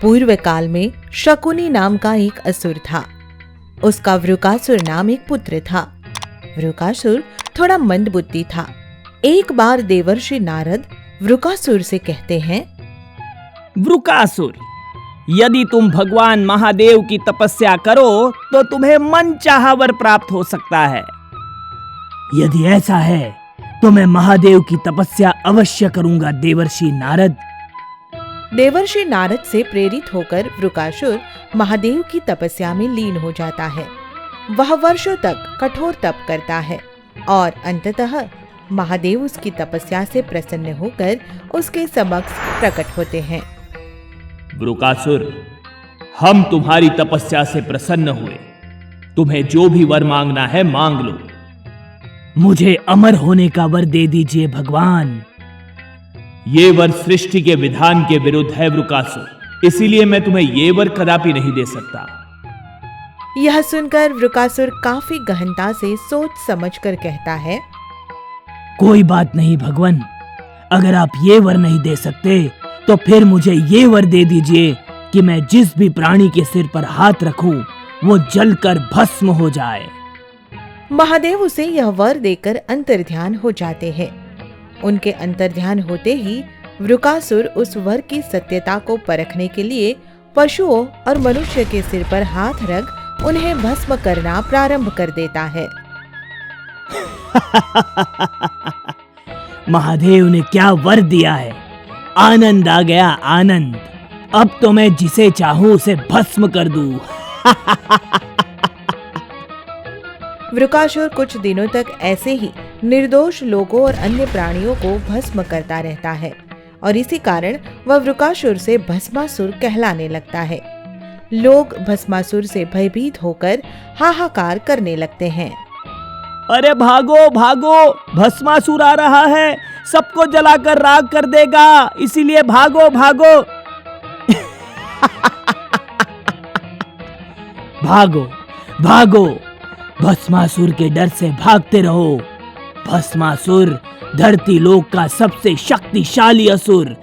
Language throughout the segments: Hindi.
पूर्व काल में शकुनी नाम का एक असुर था। उसका वृकासुर नाम एक पुत्र था। वृकासुर थोड़ा मंदबुद्धि था। एक बार देवर्षि नारद वृकासुर से कहते हैं, वृकासुर, यदि तुम भगवान महादेव की तपस्या करो तो तुम्हें मनचाहा वर प्राप्त हो सकता है। यदि ऐसा है तो मैं महादेव की तपस्या अवश्य करूंगा देवर्षि नारद। देवर्षि नारद से प्रेरित होकर वृकासुर महादेव की तपस्या में लीन हो जाता है। वह वर्षों तक कठोर तप करता है और अंततः महादेव उसकी तपस्या से प्रसन्न होकर उसके समक्ष प्रकट होते हैं। वृकासुर, हम तुम्हारी तपस्या से प्रसन्न हुए। तुम्हें जो भी वर मांगना है मांग लो। मुझे अमर होने का वर दे दीजिए भगवान। ये वर सृष्टि के विधान के विरुद्ध है वृकासुर, इसीलिए मैं तुम्हें ये वर कदापि नहीं दे सकता। यह सुनकर वृकासुर काफी गहनता से सोच समझकर कहता है, कोई बात नहीं भगवान, अगर आप ये वर नहीं दे सकते तो फिर मुझे ये वर दे दीजिए कि मैं जिस भी प्राणी के सिर पर हाथ रखूं वो जलकर भस्म हो जाए। महादेव उसे यह वर देकर अंतर्ध्यान हो जाते हैं। उनके अंतर्ध्यान होते ही वृकासुर उस वर की सत्यता को परखने के लिए पशुओं और मनुष्य के सिर पर हाथ रख उन्हें भस्म करना प्रारंभ कर देता है। महादेव ने क्या वर दिया है, आनंद आ गया आनंद। अब तो मैं जिसे चाहूं उसे भस्म कर दूं। वृकासुर कुछ दिनों तक ऐसे ही निर्दोष लोगों और अन्य प्राणियों को भस्म करता रहता है और इसी कारण वह वृकासुर से भस्मासुर कहलाने लगता है। लोग भस्मासुर से भयभीत होकर हाहाकार करने लगते हैं। अरे भागो भागो, भस्मासुर आ रहा है, सबको जलाकर राख कर देगा, इसीलिए भागो भागो। भागो भागो, भस्मासुर के डर से भागते रहो। भस्मासुर धरती लोक का सबसे शक्तिशाली असुर।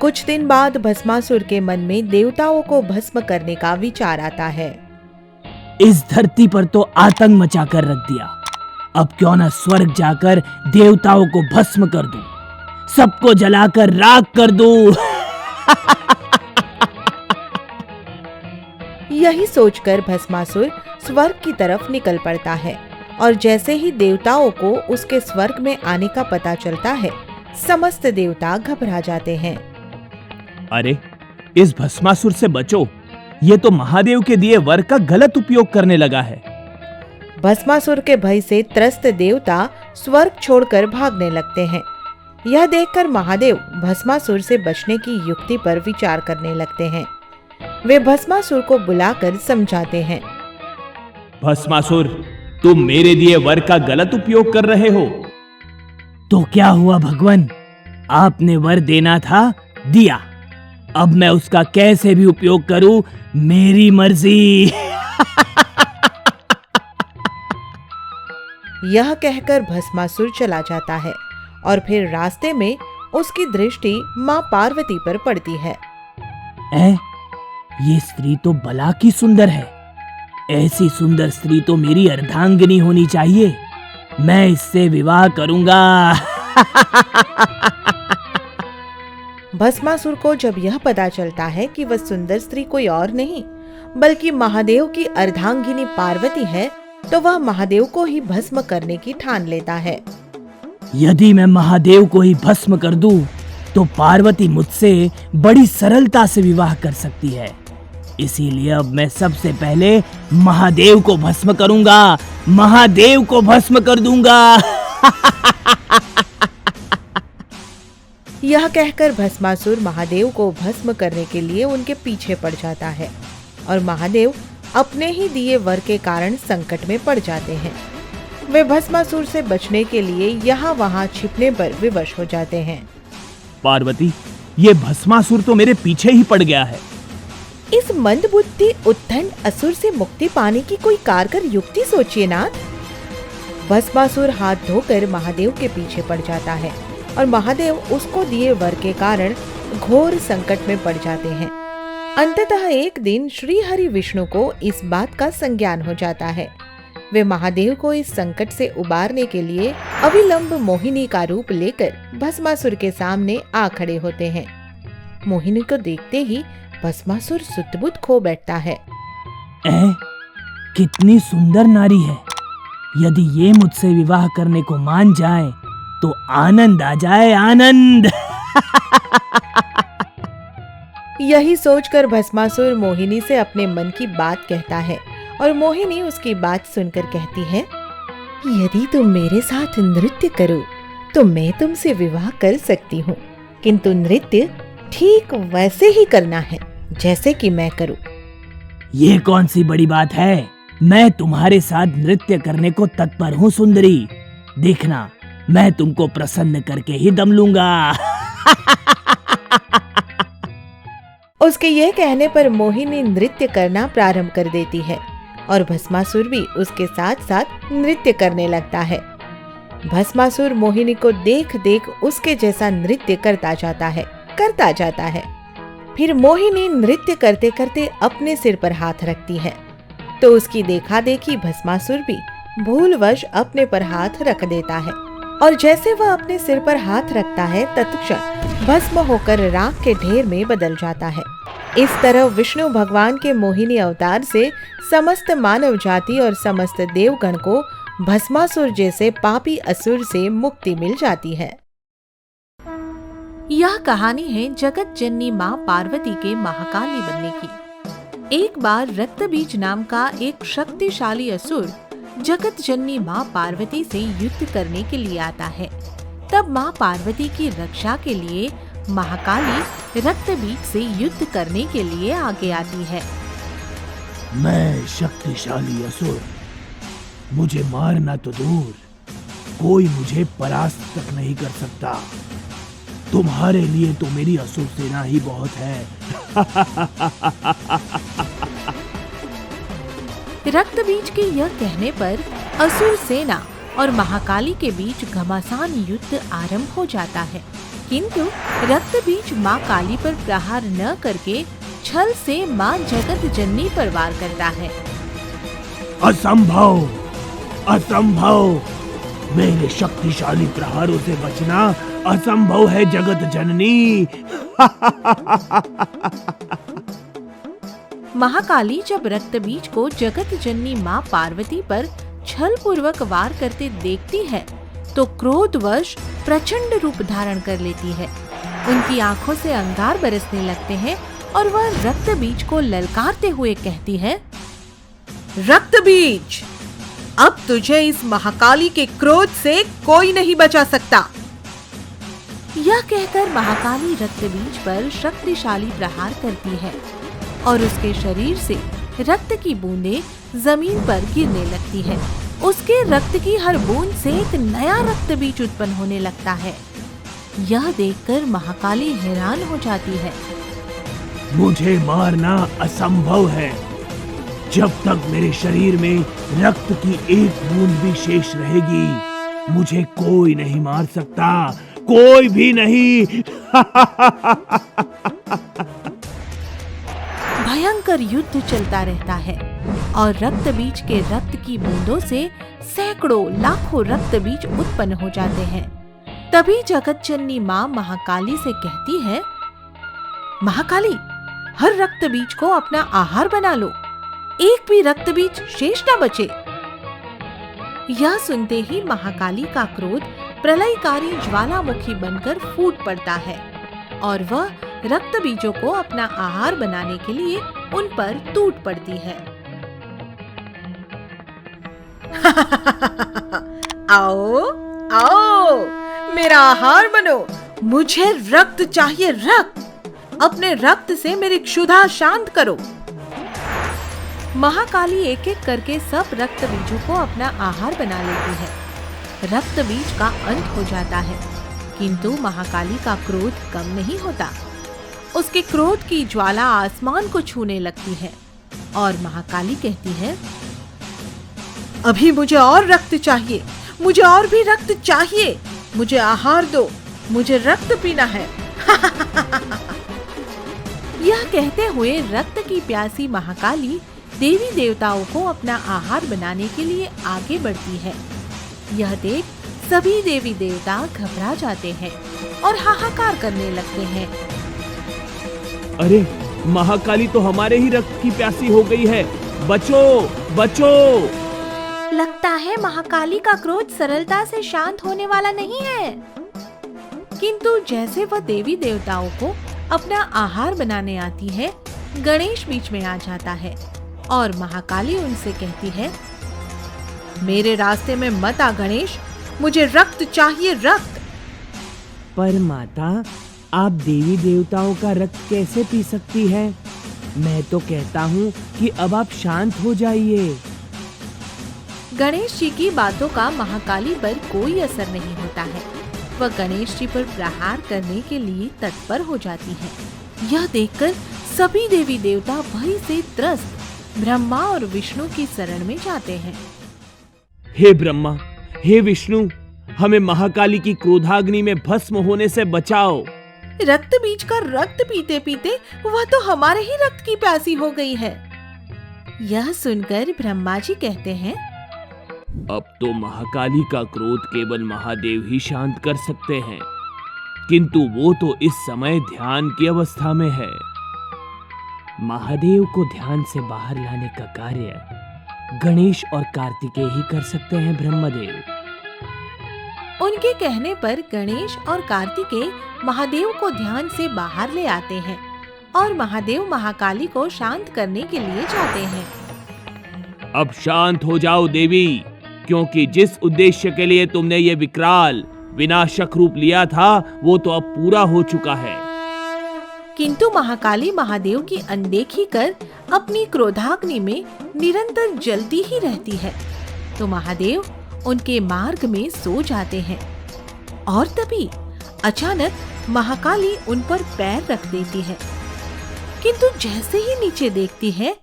कुछ दिन बाद भस्मासुर के मन में देवताओं को भस्म करने का विचार आता है। इस धरती पर तो आतंक मचा कर रख दिया, अब क्यों न स्वर्ग जाकर देवताओं को भस्म कर दूं, सबको जलाकर राख कर दूं। यही सोचकर भस्मासुर स्वर्ग की तरफ निकल पड़ता है और जैसे ही देवताओं को उसके स्वर्ग में आने का पता चलता है, समस्त देवता घबरा जाते हैं। अरे, इस भस्मासुर से बचो, ये तो महादेव के दिए वर का गलत उपयोग करने लगा है। भस्मासुर के भय से त्रस्त देवता स्वर्ग छोड़कर भागने लगते हैं। यह देखकर महादेव भस्मासुर से बचने की युक्ति पर विचार करने लगते हैं। वे भस्मासुर को बुलाकर समझाते हैं। भस्मासुर, तुम मेरे दिए वर का गलत उपयोग कर रहे हो। तो क्या हुआ भगवान, आपने वर देना था, दिया। अब मैं उसका कैसे भी उपयोग करूं, मेरी मर्जी। यह कहकर भस्मासुर चला जाता है और फिर रास्ते में उसकी दृष्टि मां पार्वती पर पड़ती है। ये स्त्री तो भला की सुंदर है। ऐसी सुंदर स्त्री तो मेरी अर्धांगिनी होनी चाहिए। मैं इससे विवाह करूंगा। भस्मासुर को जब यह पता चलता है कि वह सुंदर स्त्री कोई और नहीं बल्कि महादेव की अर्धांगिनी पार्वती है, तो वह महादेव को ही भस्म करने की ठान लेता है। यदि मैं महादेव को ही भस्म कर दूं, तो पार्वती मुझसे बड़ी सरलता से विवाह कर सकती है। इसीलिए अब मैं सबसे पहले महादेव को भस्म करूंगा, महादेव को भस्म कर दूंगा। यह कहकर भस्मासुर महादेव को भस्म करने के लिए उनके पीछे पड़ जाता है और महादेव अपने ही दिए वर के कारण संकट में पड़ जाते हैं। वे भस्मासुर से बचने के लिए यहाँ वहाँ छिपने पर विवश हो जाते हैं। पार्वती, ये भस्मासुर तो मेरे पीछे ही पड़ गया है। इस मंदबुद्धि उद्दंड असुर से मुक्ति पाने की कोई कारगर युक्ति सोचिए नाथ। भस्मासुर हाथ धोकर महादेव के पीछे पड़ जाता है और महादेव उसको दिए वर के कारण घोर संकट में पड़ जाते हैं। अंततः एक दिन श्री हरि विष्णु को इस बात का संज्ञान हो जाता है। वे महादेव को इस संकट से उबारने के लिए अविलंब मोहिनी का रूप लेकर भस्मासुर के सामने आ खड़े होते हैं। मोहिनी को देखते ही भस्मासुर सुध-बुध खो बैठता है। कितनी सुंदर नारी है, यदि ये मुझसे विवाह करने को मान जाए तो आनंद आ जाए, आनंद। यही सोचकर भस्मासुर मोहिनी से अपने मन की बात कहता है और मोहिनी उसकी बात सुनकर कहती है, यदि तुम मेरे साथ नृत्य करो तो मैं तुमसे विवाह कर सकती हूँ, किंतु नृत्य ठीक वैसे ही करना है जैसे कि मैं करूँ। ये कौन सी बड़ी बात है, मैं तुम्हारे साथ नृत्य करने को तत्पर हूँ सुंदरी। देखना, मैं तुमको प्रसन्न करके ही दम लूंगा। उसके यह कहने पर मोहिनी नृत्य करना प्रारंभ कर देती है और भस्मासुर भी उसके साथ साथ नृत्य करने लगता है। भस्मासुर मोहिनी को देख देख उसके जैसा नृत्य करता जाता है। फिर मोहिनी नृत्य करते करते अपने सिर पर हाथ रखती है तो उसकी देखा देखी भस्मासुर भी भूलवश अपने पर हाथ रख देता है और जैसे वह अपने सिर पर हाथ रखता है तत्क्षण भस्म होकर राख के ढेर में बदल जाता है। इस तरह विष्णु भगवान के मोहिनी अवतार से समस्त मानव जाति और समस्त देवगण को भस्मासुर जैसे पापी असुर से मुक्ति मिल जाती है। यह कहानी है जगत जननी माँ पार्वती के महाकाली बनने की। एक बार रक्तबीज नाम का एक शक्तिशाली असुर जगत जननी माँ पार्वती से युद्ध करने के लिए आता है। तब माँ पार्वती की रक्षा के लिए महाकाली रक्तबीज से युद्ध करने के लिए आगे आती है। मैं शक्तिशाली असुर, मुझे मारना तो दूर, कोई मुझे परास्त तक नहीं कर सकता। तुम्हारे लिए तो मेरी असुर सेना ही बहुत है। रक्तबीज के यह कहने पर असुर सेना और महाकाली के बीच घमासान युद्ध आरंभ हो जाता है, किंतु रक्तबीज माँ काली पर प्रहार न करके छल से माँ जगत जननी पर वार करता है। असंभव, असंभव, मेरे शक्तिशाली प्रहारों से बचना असंभव है जगत जननी। महाकाली जब रक्तबीज को जगत जननी माँ पार्वती पर छल पूर्वक वार करते देखती है तो क्रोधवश प्रचंड रूप धारण कर लेती है। उनकी आंखों से अंगार बरसने लगते हैं और वह रक्तबीज को ललकारते हुए कहती है, रक्तबीज, अब तुझे इस महाकाली के क्रोध से कोई नहीं बचा सकता। यह कहकर महाकाली रक्तबीज पर शक्तिशाली प्रहार करती है और उसके शरीर से रक्त की बूंदें जमीन पर गिरने लगती है। उसके रक्त की हर बूंद से एक नया रक्तबीज उत्पन्न होने लगता है। यह देखकर महाकाली हैरान हो जाती है। मुझे मारना असंभव है। जब तक मेरे शरीर में रक्त की एक बूंद भी शेष रहेगी, मुझे कोई नहीं मार सकता, कोई भी नहीं। भयंकर युद्ध चलता रहता है और रक्तबीज के रक्त की बूंदों से सैकड़ों लाखों रक्तबीज उत्पन्न हो जाते हैं। तभी जगत जननी माँ महाकाली से कहती है, महाकाली, हर रक्तबीज को अपना आहार बना लो, एक भी रक्तबीज शेष न बचे। यह सुनते ही महाकाली का क्रोध प्रलयकारी ज्वालामुखी बनकर फूट पड़ता है और वह रक्तबीजों को अपना आहार बनाने के लिए उन पर टूट पड़ती है। आओ आओ, मेरा आहार बनो, मुझे रक्त चाहिए, रक्त। अपने रक्त से मेरी क्षुधा शांत करो। महाकाली एक एक करके सब रक्तबीजों को अपना आहार बना लेती है। रक्तबीज का अंत हो जाता है, किंतु महाकाली का क्रोध कम नहीं होता। उसके क्रोध की ज्वाला आसमान को छूने लगती है और महाकाली कहती है, अभी मुझे और रक्त चाहिए, मुझे और भी रक्त चाहिए, मुझे आहार दो, मुझे रक्त पीना है। यह कहते हुए रक्त की प्यासी महाकाली देवी देवताओं को अपना आहार बनाने के लिए आगे बढ़ती है। यह देख सभी देवी देवता घबरा जाते हैं और हाहाकार करने लगते हैं। अरे महाकाली तो हमारे ही रक्त की प्यासी हो गई है, बचो बचो। लगता है महाकाली का क्रोध सरलता से शांत होने वाला नहीं है। किंतु जैसे वह देवी देवताओं को अपना आहार बनाने आती है, गणेश बीच में आ जाता है और महाकाली उनसे कहती है, मेरे रास्ते में मत आ गणेश, मुझे रक्त चाहिए, रक्त। पर माता, आप देवी देवताओं का रक्त कैसे पी सकती है? मैं तो कहता हूँ कि अब आप शांत हो जाइए। गणेश जी की बातों का महाकाली पर कोई असर नहीं होता है। वह गणेश जी पर प्रहार करने के लिए तत्पर हो जाती है। यह देखकर सभी देवी देवता भय से त्रस्त ब्रह्मा और विष्णु की शरण में जाते हैं। हे ब्रह्मा, हे विष्णु, हमें महाकाली की क्रोधाग्नि में भस्म होने से बचाओ। रक्त बीज का रक्त पीते पीते वह तो हमारे ही रक्त की प्यासी हो गई है। यह सुनकर ब्रह्मा जी कहते हैं, अब तो महाकाली का क्रोध केवल महादेव ही शांत कर सकते हैं, किंतु वो तो इस समय ध्यान की अवस्था में है। महादेव को ध्यान से बाहर लाने का कार्य गणेश और कार्तिकेय ही कर सकते हैं ब्रह्मदेव। उनके कहने पर गणेश और कार्तिकेय महादेव को ध्यान से बाहर ले आते हैं और महादेव महाकाली को शांत करने के लिए जाते हैं। अब शांत हो जाओ देवी, क्योंकि जिस उद्देश्य के लिए तुमने ये विकराल विनाशक रूप लिया था, वो तो अब पूरा हो चुका है। किंतु महाकाली महादेव की अनदेखी कर अपनी क्रोधाग्नि में निरंतर जलती ही रहती है। तो महादेव उनके मार्ग में सो जाते हैं और तभी अचानक महाकाली उन पर पैर रख देती है। किंतु जैसे ही नीचे देखती है,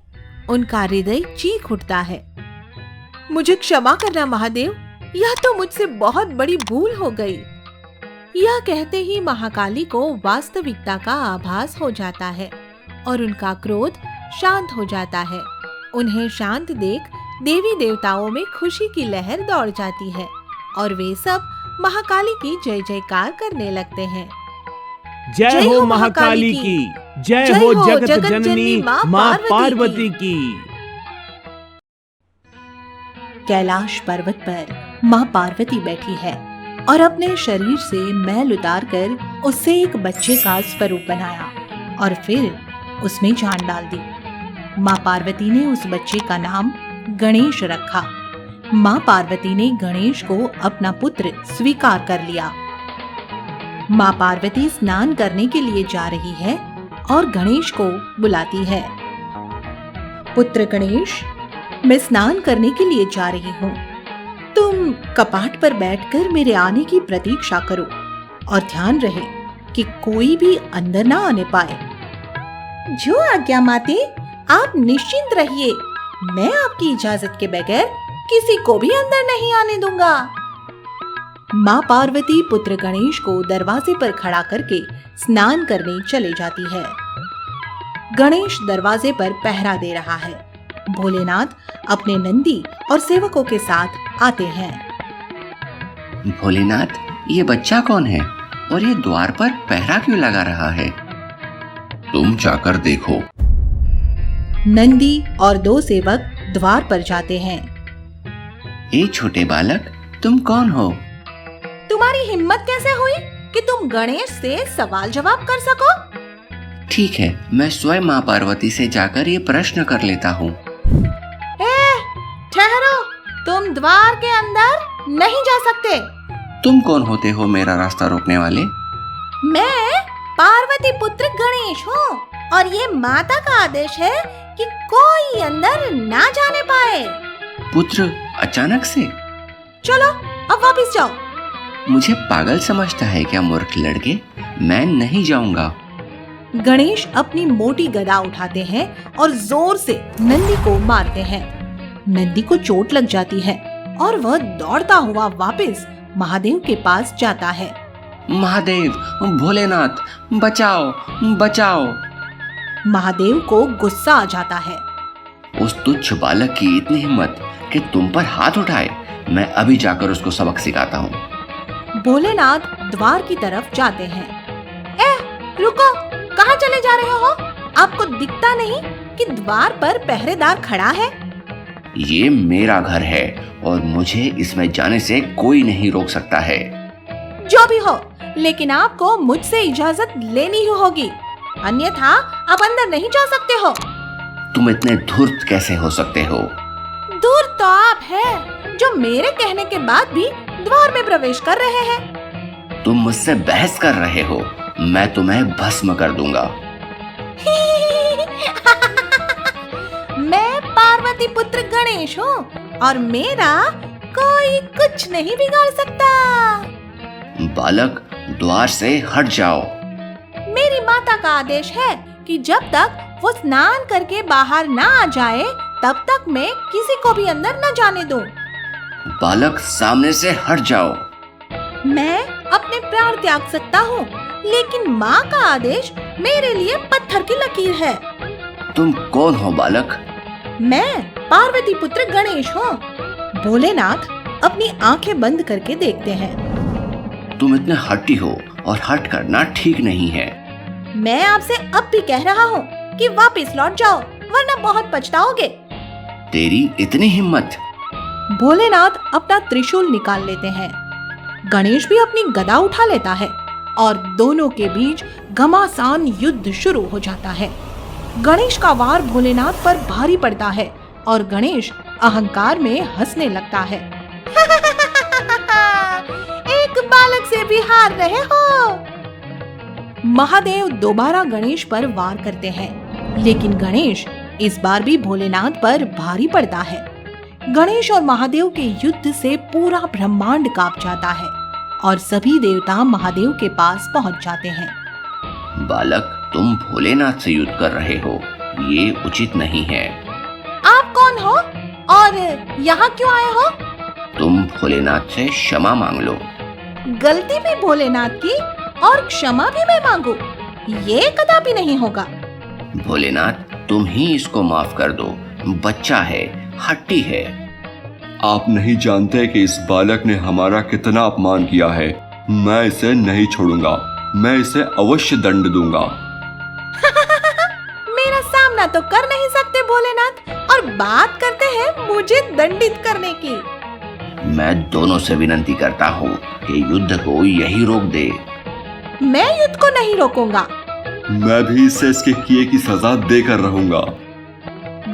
उनका हृदय चीख उठता है, मुझे क्षमा करना महादेव, यह तो मुझसे बहुत बड़ी भूल हो गई। यह कहते ही महाकाली को वास्तविकता का आभास हो जाता है और उनका क्रोध शांत हो जाता है। उन्हें शांत देख देवी देवताओं में खुशी की लहर दौड़ जाती है और वे सब महाकाली की जय जयकार करने लगते हैं। जय हो महाकाली की, जय हो जगत जननी माँ पार्वती की। कैलाश पर्वत पर माँ पार्वती बैठी है और अपने शरीर से मैल उतारकर उससे एक बच्चे का स्वरूप बनाया और फिर उसमें जान डाल दी। माँ पार्वती ने उस बच्चे का नाम गणेश रखा। माँ पार्वती ने गणेश को अपना पुत्र स्वीकार कर लिया। माँ पार्वती स्नान करने के लिए जा रही है और गणेश को बुलाती है, पुत्र गणेश, मैं स्नान करने के लिए जा रही हूँ। तुम कपाट पर बैठकर मेरे आने की प्रतीक्षा करो और ध्यान रहे कि कोई भी अंदर ना आने पाए। जो आज्ञा माते, आप निश्चिंत रहिए, मैं आपकी इजाजत के बगैर किसी को भी अंदर नहीं आने दूंगा। माँ पार्वती पुत्र गणेश को दरवाजे पर खड़ा करके स्नान करने चले जाती है। गणेश दरवाजे पर पहरा दे रहा है। भोलेनाथ अपने नंदी और सेवकों के साथ आते हैं। भोलेनाथ, ये बच्चा कौन है और ये द्वार पर पहरा क्यों लगा रहा है? तुम जाकर देखो। नंदी और दो सेवक द्वार पर जाते हैं। ए छोटे बालक, तुम कौन हो? तुम्हारी हिम्मत कैसे हुई कि तुम गणेश से सवाल जवाब कर सको? ठीक है, मैं स्वयं माँ पार्वती से जाकर ये प्रश्न कर लेता हूँ। ठहरो, तुम द्वार के अंदर नहीं जा सकते। तुम कौन होते हो मेरा रास्ता रोकने वाले? मैं पार्वती पुत्र गणेश हूँ और ये माता का आदेश है कि कोई अंदर ना जाने पाए। पुत्र, अचानक से? चलो अब वापस जाओ। मुझे पागल समझता है क्या मूर्ख लड़के? मैं नहीं जाऊंगा। गणेश अपनी मोटी गदा उठाते हैं और जोर से नंदी को मारते हैं। नंदी को चोट लग जाती है और वह दौड़ता हुआ वापस महादेव के पास जाता है। महादेव, भोलेनाथ, बचाओ बचाओ। महादेव को गुस्सा आ जाता है। उस तुच्छ बालक की इतनी हिम्मत कि तुम पर हाथ उठाए। मैं अभी जाकर उसको सबक सिखाता हूँ। भोलेनाथ द्वार की तरफ जाते हैं। रुको, कहाँ चले जा रहे हो? आपको दिखता नहीं कि द्वार पर पहरेदार खड़ा है? ये मेरा घर है और मुझे इसमें जाने से कोई नहीं रोक सकता है। जो भी हो, लेकिन आपको मुझसे इजाजत लेनी ही होगी, अन्यथा आप अंदर नहीं जा सकते हो। तुम इतने धूर्त कैसे हो सकते हो? धूर्त तो आप हैं, जो मेरे कहने के बाद भी द्वार में प्रवेश कर रहे हैं। तुम मुझसे बहस कर रहे हो। मैं तुम्हें भस्म कर दूंगा। मैं पार्वती पुत्र गणेश हूँ और मेरा कोई कुछ नहीं बिगाड़ सकता। बालक, द्वार से हट जाओ। मेरी माता का आदेश है कि जब तक वो स्नान करके बाहर ना आ जाए तब तक मैं किसी को भी अंदर न जाने दूं। बालक, सामने से हट जाओ। मैं अपने प्राण त्याग सकता हूँ, लेकिन माँ का आदेश मेरे लिए पत्थर की लकीर है। तुम कौन हो बालक? मैं पार्वती पुत्र गणेश हूँ। भोलेनाथ अपनी आंखें बंद करके देखते हैं। तुम इतने हट्टी हो और हट करना ठीक नहीं है। मैं आपसे अब भी कह रहा हूँ कि वापस लौट जाओ, वरना बहुत पछताओगे। तेरी इतनी हिम्मत? भोलेनाथ अपना त्रिशूल निकाल लेते हैं। गणेश भी अपनी गदा उठा लेता है और दोनों के बीच घमासान युद्ध शुरू हो जाता है। गणेश का वार भोलेनाथ पर भारी पड़ता है और गणेश अहंकार में हंसने लगता है। एक बालक से भी हार रहे हो। महादेव दोबारा गणेश पर वार करते हैं, लेकिन गणेश इस बार भी भोलेनाथ पर भारी पड़ता है। गणेश और महादेव के युद्ध से पूरा ब्रह्मांड कांप जाता है और सभी देवता महादेव के पास पहुंच जाते हैं। बालक, तुम भोलेनाथ से युद्ध कर रहे हो, ये उचित नहीं है। आप कौन हो और यहाँ क्यों आए हो? तुम भोलेनाथ से क्षमा मांग लो। गलती भी भोलेनाथ की और क्षमा भी मैं मांगू, ये कदापि नहीं होगा। भोलेनाथ, तुम ही इसको माफ कर दो। बच्चा है, हट्टी है। आप नहीं जानते कि इस बालक ने हमारा कितना अपमान किया है। मैं इसे नहीं छोड़ूंगा। मैं इसे अवश्य दंड दूंगा। मेरा सामना तो कर नहीं सकते भोलेनाथ और बात करते हैं मुझे दंडित करने की। मैं दोनों से विनती करता हूँ कि युद्ध को यही रोक दे। मैं युद्ध को नहीं रोकूंगा। मैं भी इसे इसके किए की सजा देकर रहूंगा।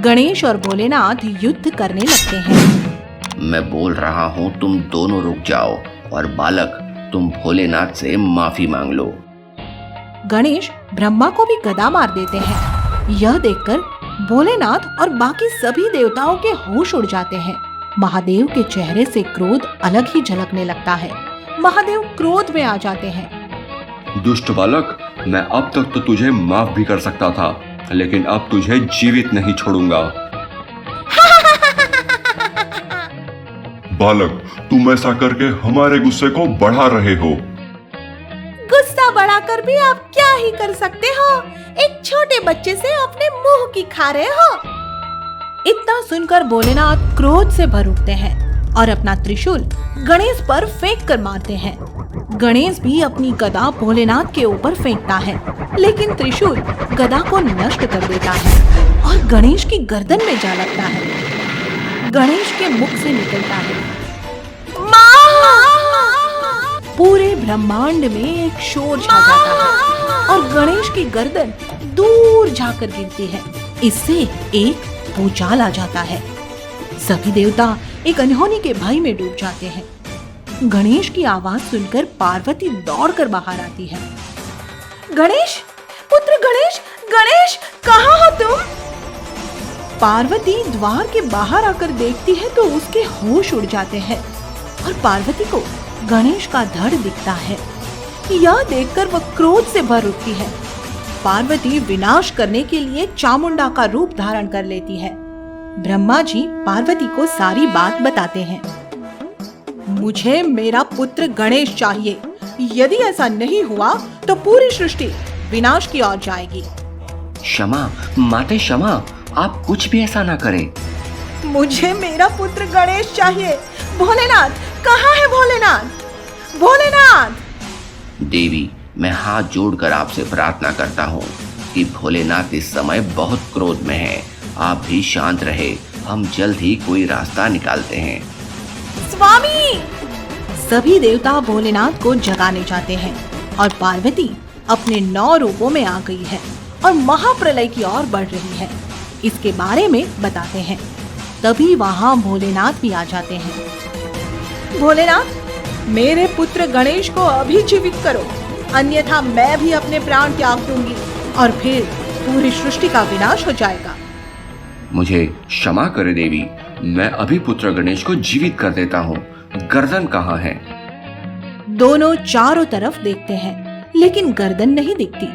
गणेश और भोलेनाथ युद्ध करने लगते हैं। मैं बोल रहा हूँ, तुम दोनों रुक जाओ और बालक, तुम भोलेनाथ से माफी मांग लो। गणेश ब्रह्मा को भी गदा मार देते हैं। यह देखकर भोलेनाथ और बाकी सभी देवताओं के होश उड़ जाते हैं। महादेव के चेहरे से क्रोध अलग ही झलकने लगता है। महादेव क्रोध में आ जाते हैं। दुष्ट बालक, मैं अब तक तो तुझे माफ भी कर सकता था, लेकिन अब तुझे जीवित नहीं छोड़ूंगा। बालक, तुम ऐसा करके हमारे गुस्से को बढ़ा रहे हो। गुस्सा बढ़ाकर भी आप क्या ही कर सकते हो? एक छोटे बच्चे से अपने मुंह की खा रहे हो। इतना सुनकर भोलेनाथ क्रोध से भर उठते हैं और अपना त्रिशूल गणेश पर फेंक कर मारते हैं। गणेश भी अपनी गदा भोलेनाथ के ऊपर फेंकता है, लेकिन त्रिशूल गदा को नष्ट कर देता है और गणेश की गर्दन में जा लगता है। गणेश के मुख से निकलता है, माँ! पूरे ब्रह्मांड में एक शोर छा जाता है और गणेश की गर्दन दूर जाकर गिरती है। इससे एक भूचाल आ जाता है। सभी देवता एक अनहोनी के भय में डूब जाते हैं। गणेश की आवाज सुनकर पार्वती दौड़कर बाहर आती है। गणेश, पुत्र गणेश, गणेश, कहाँ हो तुम? पार्वती द्वार के बाहर आकर देखती है तो उसके होश उड़ जाते हैं और पार्वती को गणेश का धड़ दिखता है। यह देखकर वह क्रोध से भर उठती है। पार्वती विनाश करने के लिए चामुंडा का रूप धारण कर लेती है। ब्रह्मा जी पार्वती को सारी बात बताते हैं। मुझे मेरा पुत्र गणेश चाहिए। यदि ऐसा नहीं हुआ तो पूरी सृष्टि विनाश की ओर जाएगी। क्षमा माते क्षमा, आप कुछ भी ऐसा ना करें। मुझे मेरा पुत्र गणेश चाहिए। भोलेनाथ, कहाँ है भोलेनाथ? भोलेनाथ! देवी, मैं हाथ जोड़कर आपसे प्रार्थना करता हूँ कि भोलेनाथ इस समय बहुत क्रोध में है। आप भी शांत रहे, हम जल्द ही कोई रास्ता निकालते हैं। स्वामी! सभी देवता भोलेनाथ को जगाने जाते हैं और पार्वती अपने 9 रूपों में आ गई है और महाप्रलय की ओर बढ़ रही है। इसके बारे में बताते हैं। तभी वहाँ भोलेनाथ भी आ जाते हैं। भोलेनाथ, मेरे पुत्र गणेश को अभी जीवित करो, अन्यथा मैं भी अपने प्राण त्याग दूंगी और फिर पूरी सृष्टि का विनाश हो जाएगा। मुझे क्षमा करे देवी, मैं अभी पुत्र गणेश को जीवित कर देता हूँ। गर्दन कहाँ है? दोनों चारों तरफ देखते हैं लेकिन गर्दन नहीं दिखती।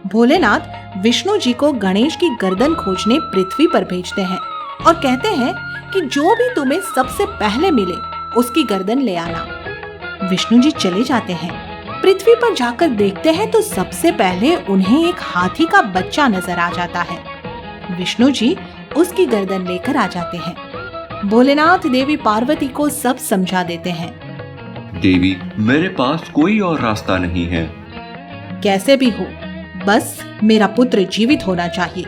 भोलेनाथ विष्णु जी को गणेश की गर्दन खोजने पृथ्वी पर भेजते हैं और कहते हैं कि जो भी तुम्हें सबसे पहले मिले उसकी गर्दन ले आना। विष्णु जी चले जाते हैं। पृथ्वी पर जाकर देखते हैं तो सबसे पहले उन्हें एक हाथी का बच्चा नजर आ जाता है। विष्णु जी उसकी गर्दन लेकर आ जाते हैं। भोलेनाथ देवी पार्वती को सब समझा देते हैं। देवी, मेरे पास कोई और रास्ता नहीं है। कैसे भी हो, बस मेरा पुत्र जीवित होना चाहिए।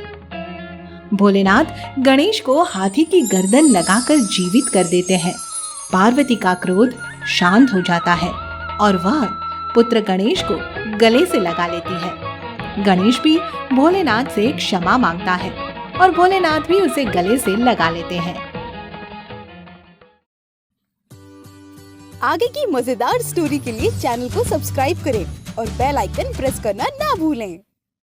भोलेनाथ गणेश को हाथी की गर्दन लगाकर जीवित कर देते हैं। पार्वती का क्रोध शांत हो जाता है और वह पुत्र गणेश को गले से लगा लेती है। गणेश भी भोलेनाथ से क्षमा मांगता है और भोलेनाथ भी उसे गले से लगा लेते हैं। आगे की मजेदार स्टोरी के लिए चैनल को सब्सक्राइब करें और बेल आइकन प्रेस करना ना भूलें।